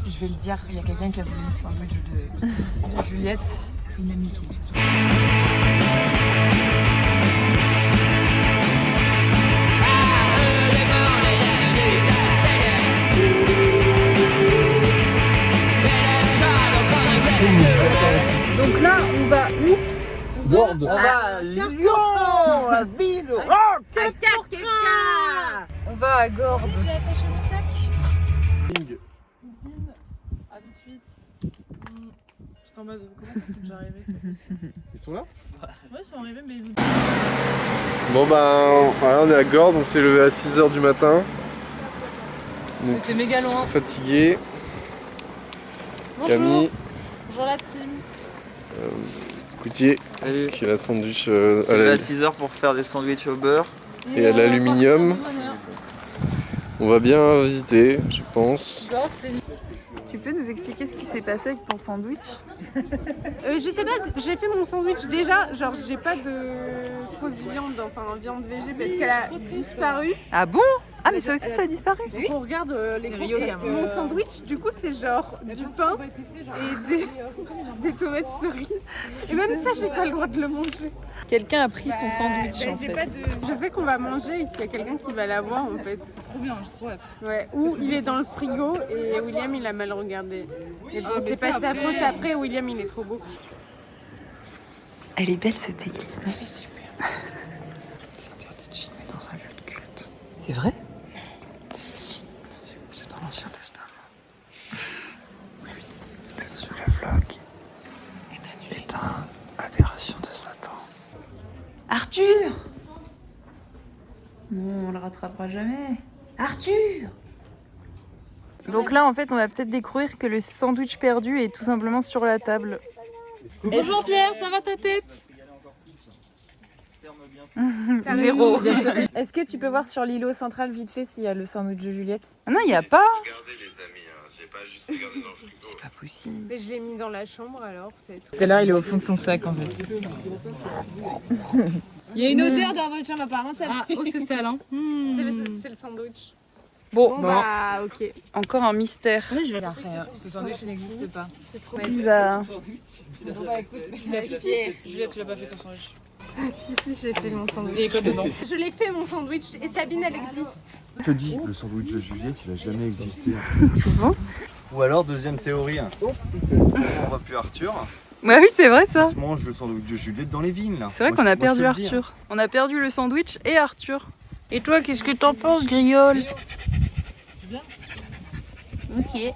Je vais le dire, il y a quelqu'un qui a voulu le sandwich de Juliette. C'est inadmissible. Donc là, on va où? Gordes. On va à Lyon, la ville. Oh, on va à Gordes. J'ai attaché mon sac. À tout de suite. J'étais en mode, comment ça sont déjà arrivés? Ils sont là? Ouais, ils sont arrivés, mais ils... Bon ben, voilà, on est à Gordes, on s'est levé à 6h du matin. On est C'était méga tous loin. fatigués. Bonjour. Camille, Bonjour la team. Coutier, Salut. qui a la sandwich On est à 6h pour faire des sandwichs au beurre. et à l'aluminium. On va bien visiter, je pense. Tu peux nous expliquer ce qui s'est passé avec ton sandwich? Je sais pas, j'ai fait mon sandwich déjà, genre j'ai pas de fausse viande, enfin viande végé parce qu'elle a disparu. Ah bon? Ah mais ça aussi ça a disparu? Faut qu'on regarde les courses Rio, parce que mon sandwich du coup c'est genre du pain et des tomates cerises. Et même ça j'ai pas le droit de le manger. Quelqu'un a pris son sandwich en J'ai fait. pas de... Je sais qu'on va manger et qu'il y a quelqu'un qui va l'avoir en fait. C'est trop bien, j'ai trop hâte. Ouais. Ou il est dans le frigo et William il a mal regardé. Et bon, c'est pas sa faute après, William il est trop beau. Elle est belle cette église. Elle est super. C'est interdit de filmer dans un lieu de culte. C'est vrai? Si. C'est dans l'Ancien Testament. Oui, le vlog est une aberration de Satan. Arthur! Non, on le rattrapera jamais. Arthur! Donc là, en fait, on va peut-être découvrir que le sandwich perdu est tout simplement sur la table. Bonjour Pierre, ça va ta tête? Zéro. Est-ce que tu peux voir sur l'îlot central vite fait s'il y a le sandwich de Juliette? Ah non, il n'y a pas. Regardez les amis, hein. J'ai pas juste regardé dans le frigo. C'est pas possible. Mais je l'ai mis dans la chambre alors peut-être. Tout à l'heure, il est au fond de son sac en fait. Il y a une odeur dans votre chambre apparemment ça. Ah, oh, c'est sale hein. C'est le sandwich. Bon, Bah ok. encore un mystère. Je vais rien. Ce sandwich n'existe pas. Bizarre. Bon bah écoute, Juliette, tu l'as pas fait ton sandwich. si j'ai fait mon sandwich. Et quoi dedans? Je l'ai fait mon sandwich et Sabine elle existe. Je te dis, le sandwich de Juliette, il a jamais existé. Tu penses? Ou alors, deuxième théorie, on voit plus Arthur, Ouais, oui, c'est vrai il ça. se mange le sandwich de Juliette dans les vignes là. C'est vrai Moi, qu'on a je te perdu le dis, hein. Arthur. On a perdu le sandwich et Arthur. Et toi, qu'est-ce que t'en penses, Griole? Ok.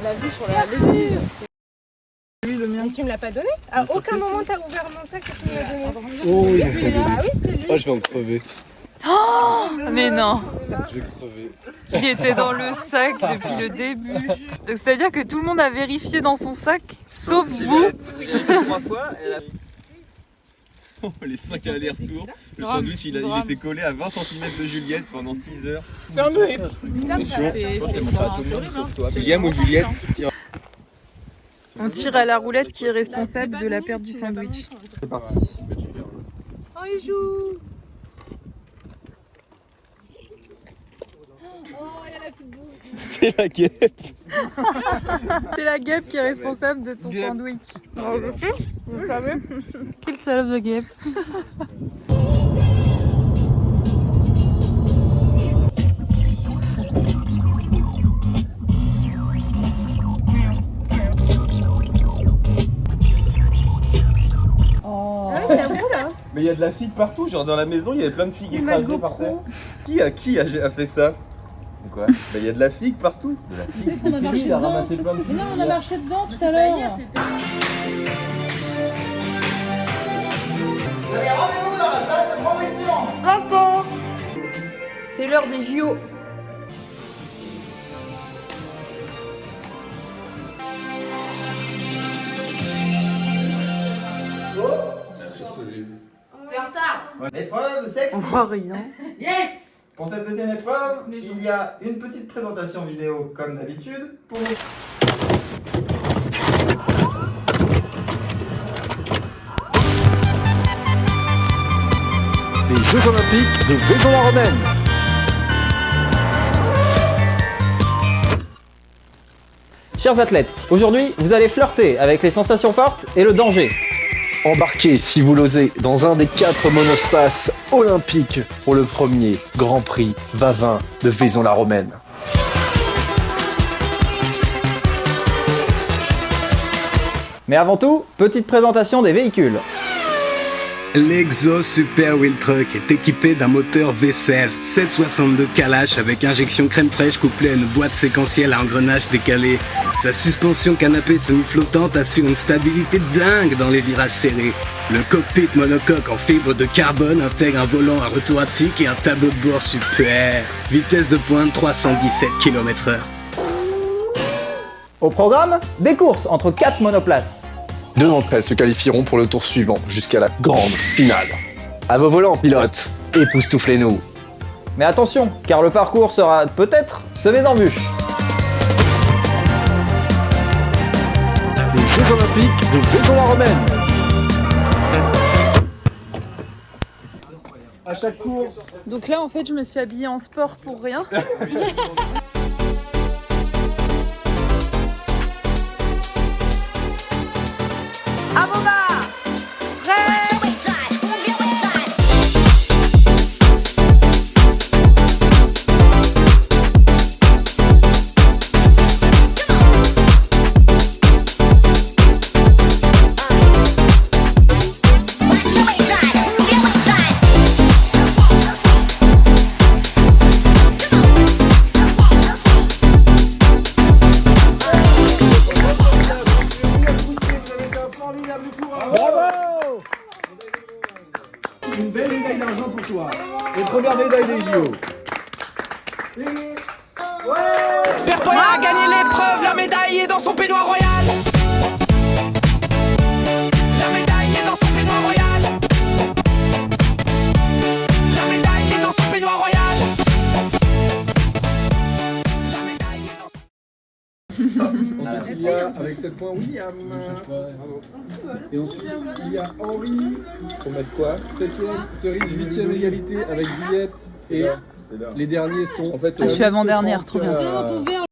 La vue sur la levure. Mais tu me l'as pas donné? À aucun moment t'as ouvert mon sac et tu me l'as donné. Oh oui, c'est lui. Ah oui c'est lui. Oh, je vais en crever. Mais non, Je vais crever. il était dans le sac depuis le début. Donc c'est-à-dire que tout le monde a vérifié dans son sac, sauf vous. Juliette. Il a fait 3 fois. Elle a... Les 5 allers-retours, le Drame, sandwich il drame. était collé à 20 cm de Juliette pendant 6 heures. C'est un peu C'est horrible hein. William ou Juliette. On tire à la roulette qui est responsable de la perte du sandwich. C'est parti. Oh il joue. C'est la guêpe. C'est la guêpe qui est responsable de ton sandwich. Vous savez? Quelle salope de guêpe. Mais il y a de la figue partout, genre dans la maison il y avait plein de figues écrasées par terre. Qui a fait ça? Quoi? Bah il y a de la figue partout. De la figue. On a marché Il a dedans. ramassé plein de figues. Mais non, on a marché dedans tout à l'heure. C'est l'heure des JO. L'épreuve sexe. On voit rien. Yes. Pour cette deuxième épreuve, il y a une petite présentation vidéo comme d'habitude pour les Jeux Olympiques de Vaison-la-Romaine. Chers athlètes, aujourd'hui vous allez flirter avec les sensations fortes et le danger. Embarquez, si vous l'osez, dans un des 4 monospaces olympiques pour le premier Grand Prix Vavin de Vaison-la-Romaine. Mais avant tout, petite présentation des véhicules. L'Exo Super Wheel Truck est équipé d'un moteur V16 762 Kalash avec injection crème fraîche couplée à une boîte séquentielle à engrenage décalé. Sa suspension canapé semi-flottante assure une stabilité dingue dans les virages serrés. Le cockpit monocoque en fibre de carbone intègre un volant à retour haptique et un tableau de bord super. Vitesse de pointe 317 km/h. Au programme, des courses entre 4 monoplaces. 2 d'entre elles se qualifieront pour le tour suivant, jusqu'à la grande finale. À vos volants, pilotes, époustouflez-nous. Mais attention, car le parcours sera peut-être semé d'embûches. Les Jeux Olympiques de Vaison-la-Romaine. À chaque course. Donc là, en fait, je me suis habillée en sport pour rien. Une belle médaille d'argent pour toi. Et première médaille des JO. Perpoya a gagné l'épreuve, la médaille est dans son peignoir royal. La médaille est dans son peignoir royal. La médaille est dans son peignoir royal. La médaille est dans son... Ensuite, il y a, avec 7 points, William. Bravo. Et ensuite, il y a Henri. Pour mettre quoi 7ème, Cerise, 8ème égalité avec Juliette. Et les derniers sont. En fait, Ah, je suis avant-dernière, trop bien. Ton verre,